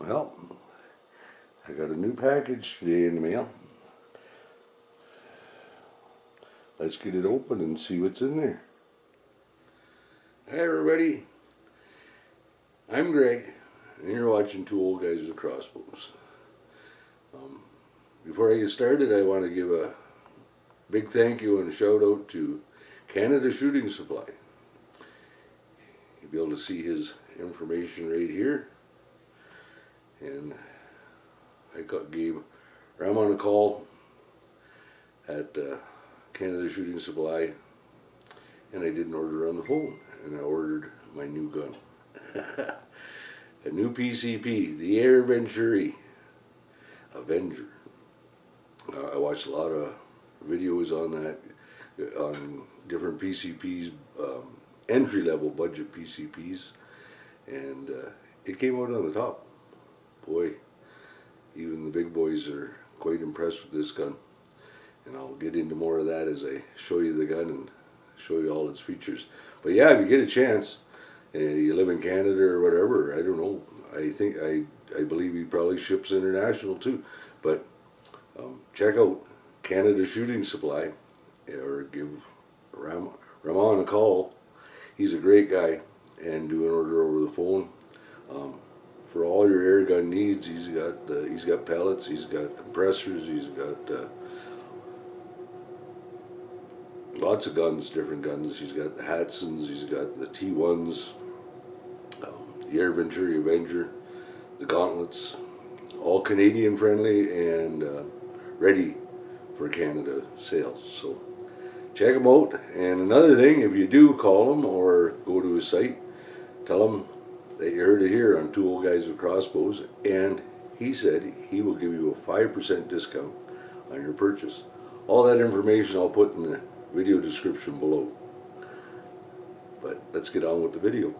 Well, I got a new package today in the mail. Let's get it open and see what's in there. Hi everybody, I'm Greg, and you're watching Two Old Guys with Crossbows. Before I get started, I want to give a big thank you and a shout out to Canada Shooting Supply. You'll be able to see his information right here. And I gave Ramon a call at Canada Shooting Supply, and I did an order on the phone, and I ordered my new gun. A new PCP, the Air Venturi Avenger. I watched a lot of videos on that, on different PCPs, entry-level budget PCPs, and it came out on the top. Boy, even the big boys are quite impressed with this gun, and I'll get into more of that as I show you the gun and show you all its features. But yeah, if you get a chance, you live in Canada or whatever, I don't know, I believe he probably ships international too, but check out Canada Shooting Supply, or give Ramon a call. He's a great guy, and do an order over the phone. For all your air gun needs, he's got pellets, he's got compressors, he's got lots of guns, different guns. He's got the Hatsons, he's got the T1s, the Air Venturi Avenger, the Gauntlets, all Canadian friendly and ready for Canada sales. So check him out. And another thing, if you do call him or go to his site, tell him that you heard it here on Two Old Guys with Crossbows, and he said he will give you a 5% discount on your purchase. All that information I'll put in the video description below. But let's get on with the video.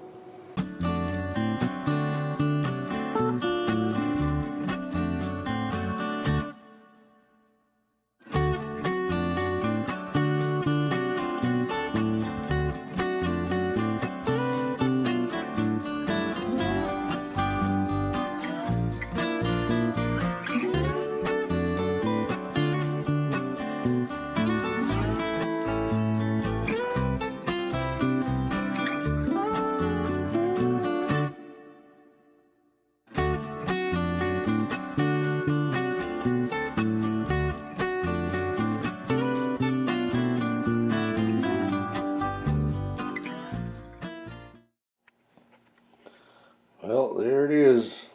Well, there it is,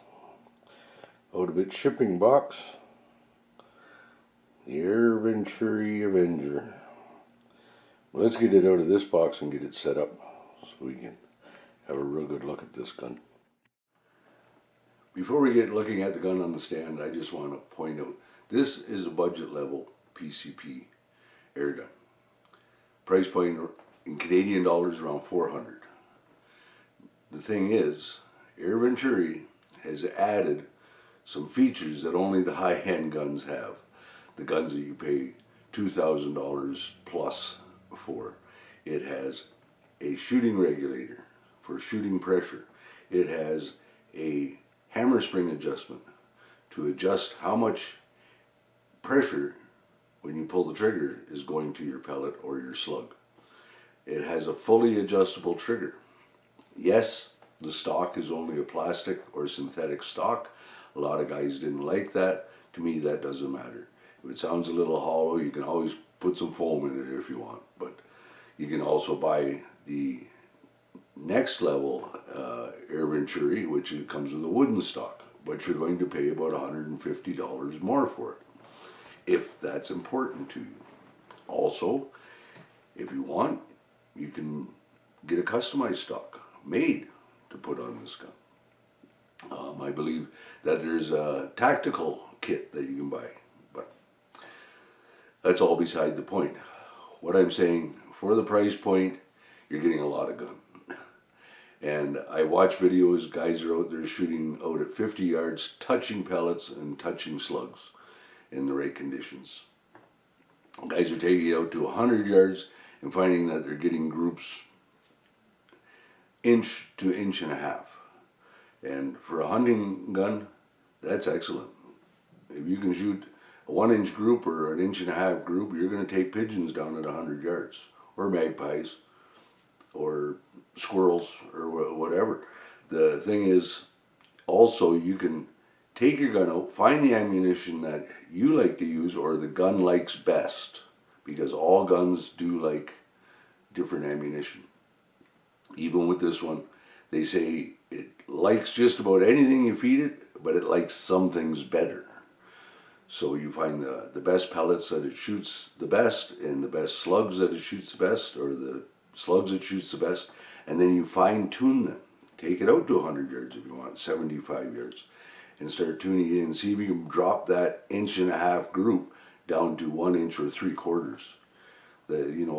out of its shipping box, the Air Venturi Avenger. Well, let's get it out of this box and get it set up so we can have a real good look at this gun. Before we get looking at the gun on the stand, I just want to point out, this is a budget level PCP air gun. Price point in Canadian dollars around 400. The thing is, Air Venturi has added some features that only the high-end guns have. The guns that you pay $2,000 plus for. It has a shooting regulator for shooting pressure. It has a hammer spring adjustment to adjust how much pressure when you pull the trigger is going to your pellet or your slug. It has a fully adjustable trigger. Yes, the stock is only a plastic or synthetic stock. A lot of guys didn't like that. To me, that doesn't matter. If it sounds a little hollow, you can always put some foam in it if you want. But you can also buy the next level Air Venturi, which comes with a wooden stock, but you're going to pay about $150 more for it, if that's important to you. Also, if you want, you can get a customized stock made to put on this gun. I believe that there's a tactical kit that you can buy, but that's all beside the point. What I'm saying, for the price point, you're getting a lot of gun. And I watch videos, guys are out there shooting out at 50 yards, touching pellets and touching slugs in the right conditions. Guys are taking it out to 100 yards and finding that they're getting groups inch to inch and a half. And for a hunting gun, that's excellent. If you can shoot a 1-inch group or an 1.5-inch group, you're going to take pigeons down at 100 yards, or magpies, or squirrels, or whatever. The thing is, also you can take your gun out, find the ammunition that you like to use or the gun likes best, because all guns do like different ammunition. Even with this one, they say it likes just about anything you feed it, but it likes some things better. So you find the best pellets that it shoots the best, and the best slugs that it shoots the best, or the slugs it shoots the best, and then you fine tune them. Take it out to 100 yards if you want, 75 yards, and start tuning it in. See if you can drop that 1.5-inch group down to 1 inch or 3/4.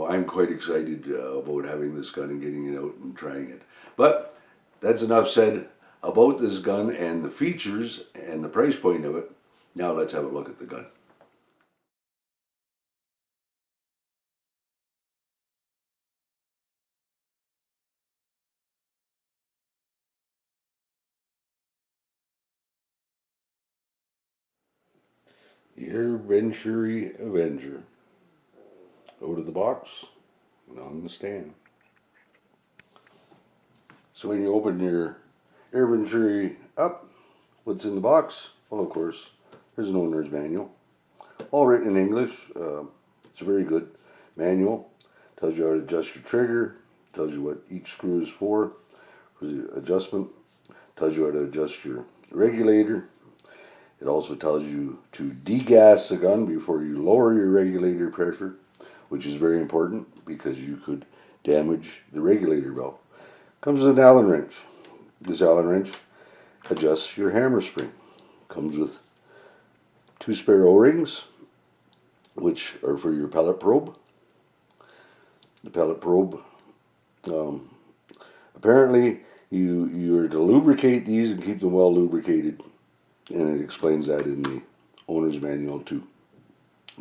I'm quite excited about having this gun and getting it out and trying it. But that's enough said about this gun and the features and the price point of it. Now let's have a look at the gun. The Air Venturi Avenger. Out of the box and on the stand. So when you open your Air Venturi up, what's in the box? Well, of course, there's an owner's manual. All written in English. It's a very good manual. Tells you how to adjust your trigger. Tells you what each screw is for the adjustment. Tells you how to adjust your regulator. It also tells you to degas the gun before you lower your regulator pressure, which is very important because you could damage the regulator valve. Comes with an Allen wrench. This Allen wrench adjusts your hammer spring. Comes with 2 spare O-rings, which are for your pellet probe. The pellet probe, apparently you are to lubricate these and keep them well lubricated, and it explains that in the owner's manual too,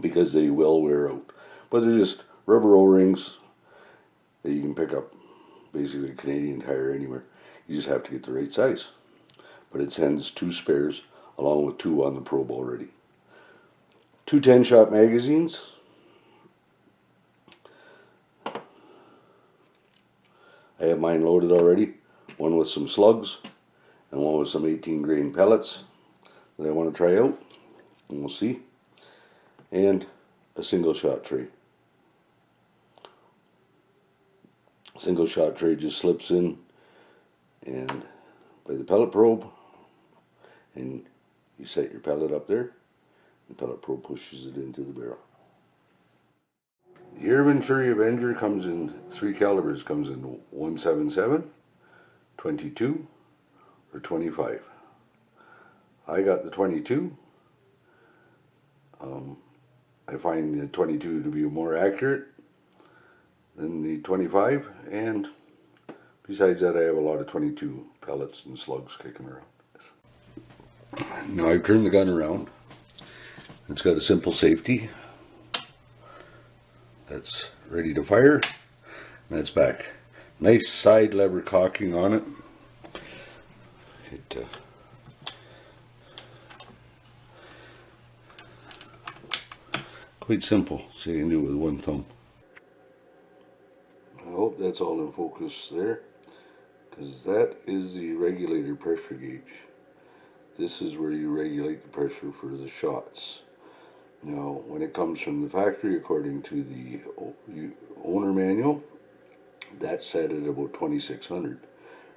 because they will wear out. But they're just rubber O-rings that you can pick up basically a Canadian Tire anywhere. You just have to get the right size. But it sends 2 spares along with 2 on the probe already. 2 10-shot magazines. I have mine loaded already. One with some slugs and one with some 18 grain pellets that I want to try out, and we'll see. And a single shot tray. Single shot tray just slips in and by the pellet probe, and you set your pellet up there, and the pellet probe pushes it into the barrel. The Air Venturi Avenger comes in 3 calibers. Comes in 177, 22, or 25. I got the 22. I find the 22 to be more accurate than the 25, and besides that I have a lot of 22 pellets and slugs kicking around. Now I've turned the gun around. It's got a simple safety. That's ready to fire. And that's back. Nice side lever cocking on it. Quite simple, so you can do it with one thumb. I hope that's all in focus there, because that is the regulator pressure gauge. This is where you regulate the pressure for the shots. Now, when it comes from the factory, according to the owner manual, that's set at about 2600.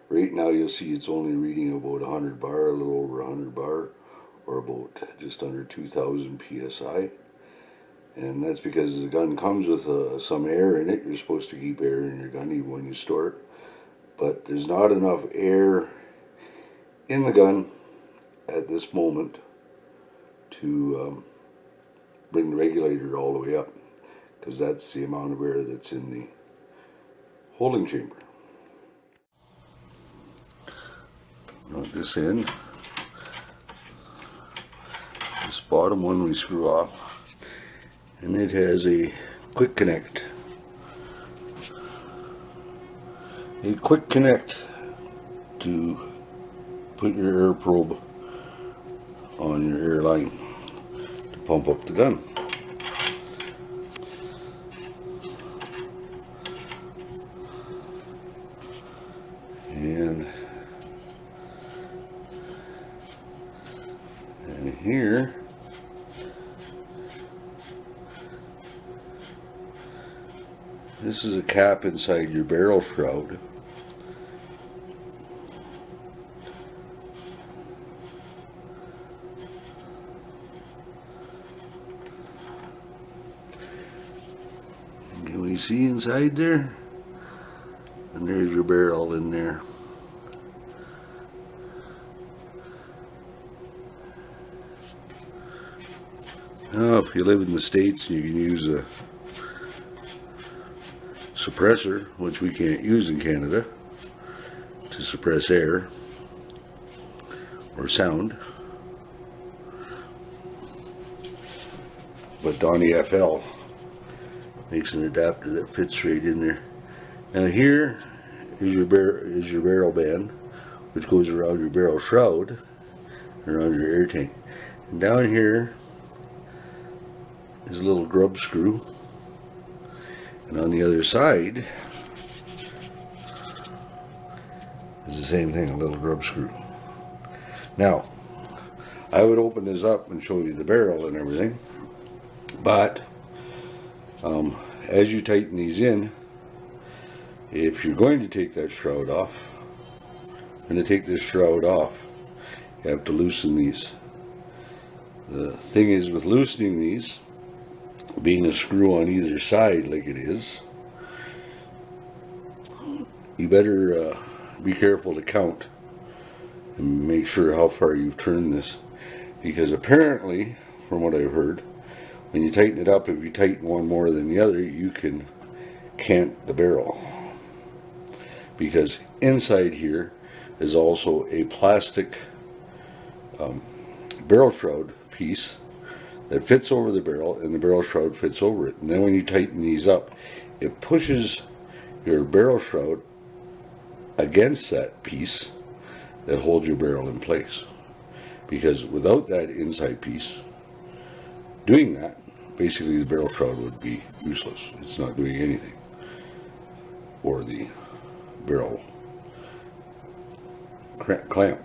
Right now you'll see it's only reading about 100 bar, a little over 100 bar, or about just under 2000 psi. And that's because the gun comes with some air in it. You're supposed to keep air in your gun even when you store it. But there's not enough air in the gun at this moment to bring the regulator all the way up, because that's the amount of air that's in the holding chamber. At this end, this bottom one we screw off, and it has a quick connect. A quick connect to put your air probe on your air line to pump up the gun. And here this is a cap inside your barrel shroud. Can we see inside there? And there's your barrel in there. Now, if you live in the States, you can use a suppressor, which we can't use in Canada, to suppress air or sound. But Donnie FL makes an adapter that fits right in there. Now here is your barrel band, which goes around your barrel shroud, around your air tank. And down here is a little grub screw. And on the other side is the same thing, a little grub screw. Now, I would open this up and show you the barrel and everything, but as you tighten these in, if you're going to take that shroud off, you have to loosen these. The thing is, with loosening these, being a screw on either side like it is, you better be careful to count and make sure how far you've turned this, because apparently, from what I've heard, when you tighten it up, if you tighten one more than the other, you can cant the barrel, because inside here is also a plastic barrel shroud piece that fits over the barrel, and the barrel shroud fits over it. And then when you tighten these up, it pushes your barrel shroud against that piece that holds your barrel in place. Because without that inside piece doing that, basically the barrel shroud would be useless. It's not doing anything. Or the barrel clamp.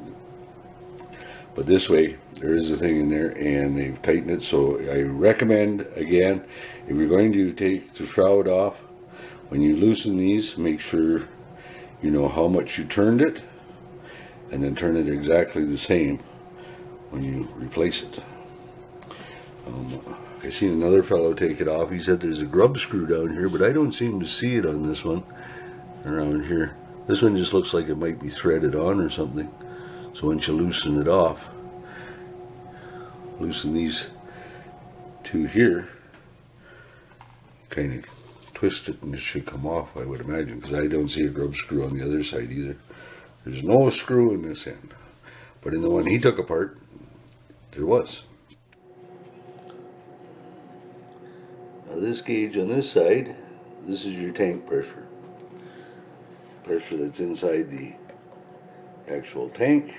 But this way, there is a thing in there, and they've tightened it. So I recommend, again, if you're going to take the shroud off, when you loosen these, make sure you know how much you turned it, and then turn it exactly the same when you replace it. I seen another fellow take it off. He said there's a grub screw down here, but I don't seem to see it on this one around here. This one just looks like it might be threaded on or something. So once you loosen it off, loosen these two here, kind of twist it and it should come off, I would imagine, because I don't see a grub screw on the other side either. There's no screw in this end, but in the one he took apart, there was. Now this gauge on this side, this is your tank pressure. Pressure that's inside the actual tank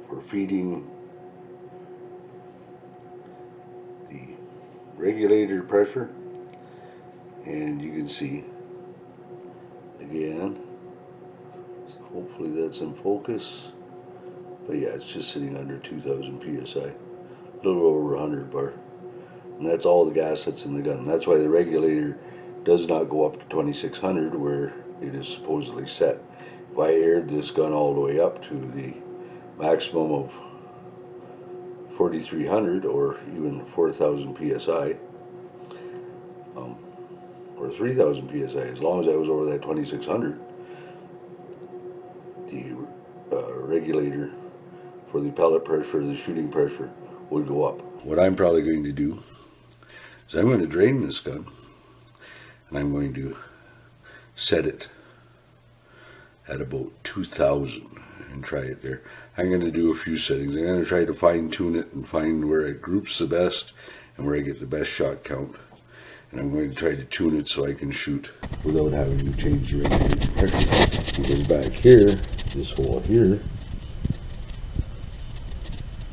for feeding the regulator pressure. And you can see again, hopefully that's in focus, but yeah, it's just sitting under 2000 psi, a little over 100 bar, and that's all the gas that's in the gun. That's why the regulator does not go up to 2600 where it is supposedly set. If I aired this gun all the way up to the maximum of 4300 or even 4000 psi, or 3000 psi, as long as I was over that 2600, the regulator for the pellet pressure, the shooting pressure, would go up. What I'm probably going to do is I'm going to drain this gun, and I'm going to set it at about 2000 and try it there. I'm going to do a few settings. I'm going to try to fine tune it and find where it groups the best and where I get the best shot count. And I'm going to try to tune it so I can shoot without having to change the regulator pressure. Because back here, this hole here,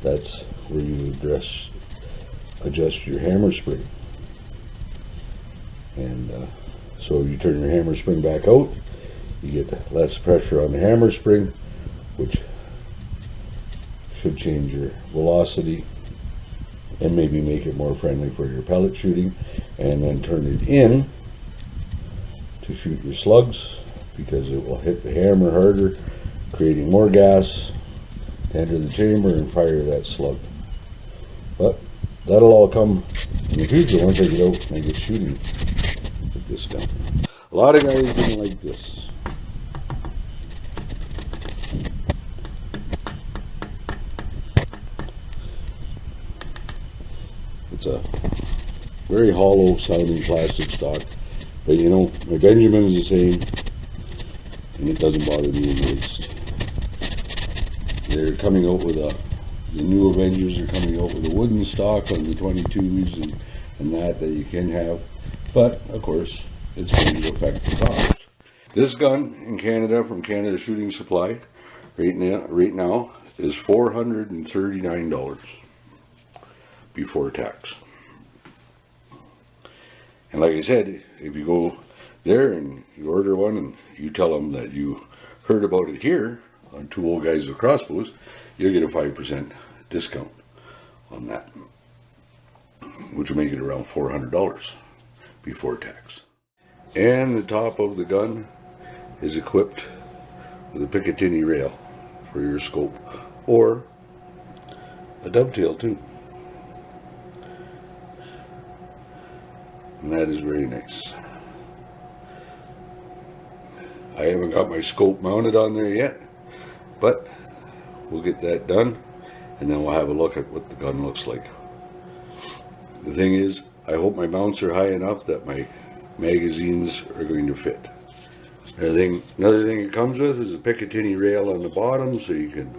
that's where you adjust your hammer spring. And so you turn your hammer spring back out, you get less pressure on the hammer spring, which should change your velocity and maybe make it more friendly for your pellet shooting. And then turn it in to shoot your slugs, because it will hit the hammer harder, creating more gas to enter the chamber and fire that slug. But that'll all come in the future once I get out and I get shooting with this gun. A lot of guys didn't like this. It's a very hollow sounding plastic stock, but you know, my Benjamin is the same, and it doesn't bother me in the least. They're coming out with the new Avengers are coming out with a wooden stock on the 22s and that you can have, but of course it's going to affect the cost. This gun in Canada from Canada Shooting Supply right now is $439 before tax. And like I said, if you go there and you order one and you tell them that you heard about it here on Two Old Guys with Crossbows, you'll get a 5% discount on that, which will make it around $400 before tax. And the top of the gun is equipped with a Picatinny rail for your scope, or a dovetail too. And that is very nice. I haven't got my scope mounted on there yet, but we'll get that done, and then we'll have a look at what the gun looks like. The thing is, I hope my mounts are high enough that my magazines are going to fit. Another thing it comes with is a Picatinny rail on the bottom, so you can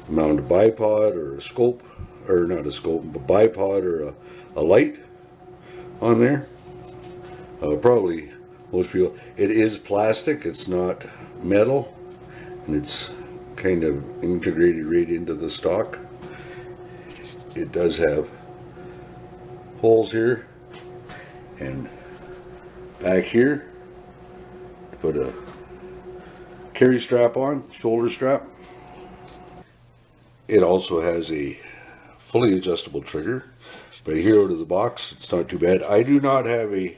mount a bipod or a scope, or not a scope, but bipod or a light on there. Probably most people, it is plastic, it's not metal, and it's kind of integrated right into the stock. It does have holes here and back here to put a carry strap on, shoulder strap. It also has a fully adjustable trigger, but here out of the box it's not too bad. I do not have a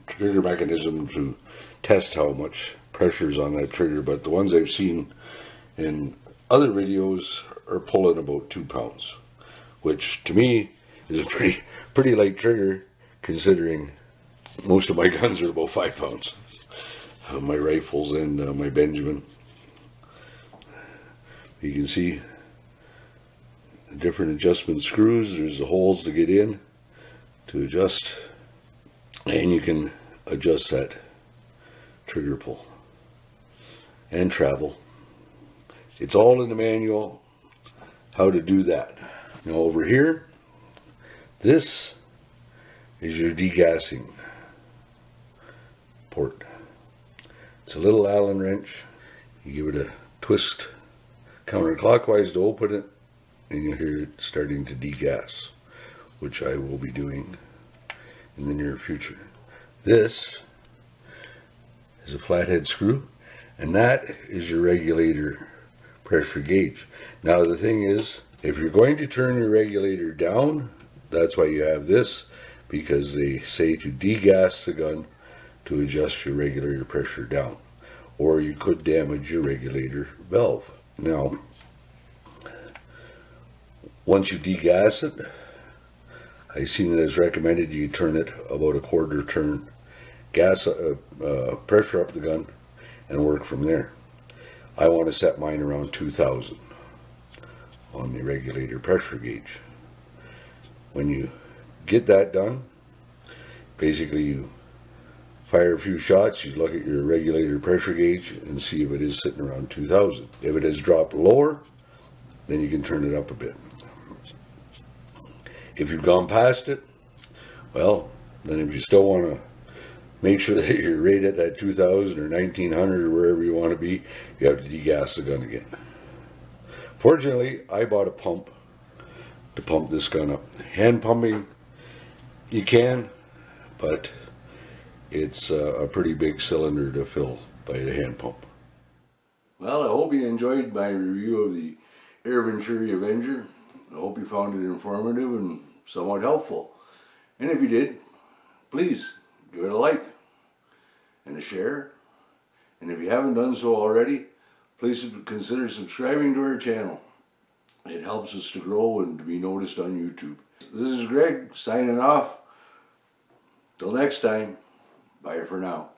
trigger mechanism to test how much pressure is on that trigger, but the ones I've seen in other videos are pulling about 2 pounds, which to me is a pretty light trigger, considering most of my guns are about 5 pounds. My rifles and my Benjamin. You can see the different adjustment screws. There's the holes to get in to adjust, and you can adjust that trigger pull and travel. It's all in the manual how to do that. Now over here, this is your degassing port. It's a little Allen wrench. You give it a twist counterclockwise to open it, and you'll hear it starting to degas, which I will be doing in the near future. This is a flathead screw, and that is your regulator pressure gauge. Now the thing is, if you're going to turn your regulator down, that's why you have this, because they say to degas the gun to adjust your regulator pressure down, or you could damage your regulator valve. Now, once you degas it, I've seen that it's recommended you turn it about a quarter turn, gas pressure up the gun, and work from there. I want to set mine around 2,000 on the regulator pressure gauge. When you get that done, basically you fire a few shots, you look at your regulator pressure gauge and see if it is sitting around 2,000. If it has dropped lower, then you can turn it up a bit. If you've gone past it, well, then if you still want to make sure that you're right at that 2,000 or 1,900 or wherever you want to be, you have to degas the gun again. Fortunately, I bought a pump to pump this gun up. Hand pumping, you can, but it's a pretty big cylinder to fill by the hand pump. Well, I hope you enjoyed my review of the Air Venturi Avenger. I hope you found it informative and somewhat helpful. And if you did, please give it a like and a share. And if you haven't done so already, please consider subscribing to our channel. It helps us to grow and to be noticed on YouTube. This is Greg signing off. Till next time, bye for now.